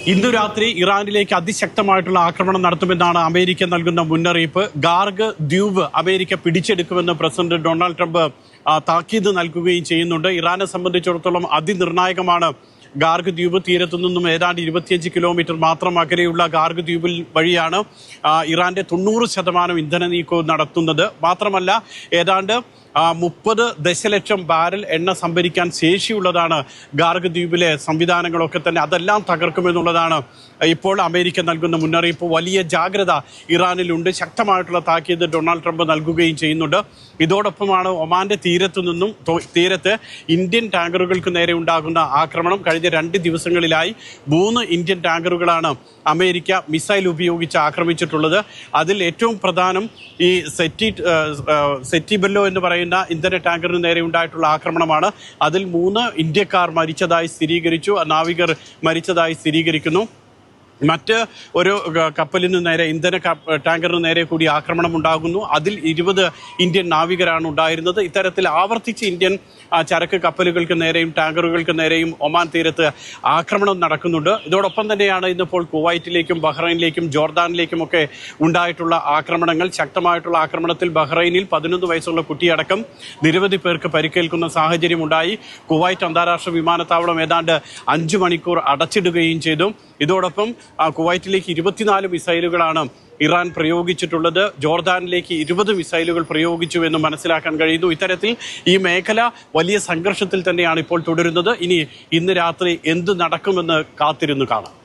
ഇന്നു രാത്രി ഇറാനിലേക്ക് അതിശക്തമായിട്ടുള്ള ആക്രമണം നടത്തുമെന്നാണ് അമേരിക്ക നൽകുന്ന മുന്നറിയിപ്പ്. ഗാർഗ് ദ്വീപ് അമേരിക്ക പിടിച്ചെടുക്കുമെന്ന് പ്രസിഡന്റ് ഡൊണാൾഡ് ട്രംപ് താക്കീത് നൽകുകയും ചെയ്യുന്നുണ്ട്. ഇറാനെ സംബന്ധിച്ചിടത്തോളം അതിനിർണായകമാണ് ഗാർഗ് ദ്വീപ്. തീരത്തു നിന്നും ഏതാണ്ട് 25 കിലോമീറ്റർ മാത്രം അകലെയുള്ള ഗാർഗ് ദ്വീപിൽ വഴിയാണ് ഇറാന്റെ 90% ഇന്ധന നീക്കവും നടത്തുന്നത്. മാത്രമല്ല ഏതാണ്ട് 30 ദശലക്ഷം ബാരൽ എണ്ണ സംഭരിക്കാൻ ശേഷിയുള്ളതാണ് ഗാർഗ് ദ്വീപിലെ സംവിധാനങ്ങളൊക്കെ തന്നെ. അതെല്ലാം തകർക്കുമെന്നുള്ളതാണ് ഇപ്പോൾ അമേരിക്ക നൽകുന്ന മുന്നറിയിപ്പ്. വലിയ ജാഗ്രത ഇറാനിലുണ്ട്. ശക്തമായിട്ടുള്ള താക്കീത് ഡൊണാൾഡ് ട്രംപ് നൽകുകയും ചെയ്യുന്നുണ്ട്. ഇതോടൊപ്പമാണ് ഒമാന്റെ തീരത്ത് ഇന്ത്യൻ ടാങ്കറുകൾക്ക് നേരെ ഉണ്ടാകുന്ന ആക്രമണം. കഴിഞ്ഞ 2 ദിവസങ്ങളിലായി 3 ഇന്ത്യൻ ടാങ്കറുകളാണ് അമേരിക്ക മിസൈൽ ഉപയോഗിച്ച് ആക്രമിച്ചിട്ടുള്ളത്. അതിൽ ഏറ്റവും പ്രധാനം ഈ സെറ്റിബെല്ലോ എന്ന് പറയുന്ന ഇന്ധന ടാങ്കറിന് നേരെ ഉണ്ടായിട്ടുള്ള ആക്രമണമാണ്. അതിൽ 3 ഇന്ത്യക്കാർ മരിച്ചതായി സ്ഥിരീകരിച്ചു, നാവികർ മരിച്ചതായി സ്ഥിരീകരിക്കുന്നു. മറ്റ് ഒരു കപ്പലിന് നേരെ, ഇന്ധന ടാങ്കറിന് നേരെ കൂടി ആക്രമണം ഉണ്ടാകുന്നു. അതിൽ 20 ഇന്ത്യൻ നാവികരാണ് ഉണ്ടായിരുന്നത്. ഇത്തരത്തിൽ ആവർത്തിച്ച് ഇന്ത്യൻ ചരക്ക് കപ്പലുകൾക്ക് നേരെയും ടാങ്കറുകൾക്ക് നേരെയും ഒമാൻ തീരത്ത് ആക്രമണം നടക്കുന്നുണ്ട്. ഇതോടൊപ്പം തന്നെയാണ് ഇന്നിപ്പോൾ കുവൈറ്റിലേക്കും ബഹ്റൈനിലേക്കും ജോർദാനിലേക്കും ഒക്കെ ഉണ്ടായിട്ടുള്ള ആക്രമണങ്ങൾ. ശക്തമായിട്ടുള്ള ആക്രമണത്തിൽ ബഹ്റൈനിൽ 11 വയസ്സുള്ള കുട്ടിയടക്കം നിരവധി പേർക്ക് പരിക്കേൽക്കുന്ന സാഹചര്യം ഉണ്ടായി. കുവൈറ്റ് അന്താരാഷ്ട്ര വിമാനത്താവളം ഏതാണ്ട് 5 മണിക്കൂർ അടച്ചിടുകയും ചെയ്തു. ഇതോടൊപ്പം കുവൈറ്റിലേക്ക് 24 മിസൈലുകളാണ് ഇറാൻ പ്രയോഗിച്ചിട്ടുള്ളത്. ജോർദാനിലേക്ക് 20 മിസൈലുകൾ പ്രയോഗിച്ചു എന്ന് മനസ്സിലാക്കാൻ കഴിയുന്നു. ഇത്തരത്തിൽ ഈ മേഖല വലിയ സംഘർഷത്തിൽ തന്നെയാണ് ഇപ്പോൾ തുടരുന്നത്. ഇന്ന് രാത്രി എന്ത് നടക്കുമെന്ന് കാത്തിരുന്നു കാണാം.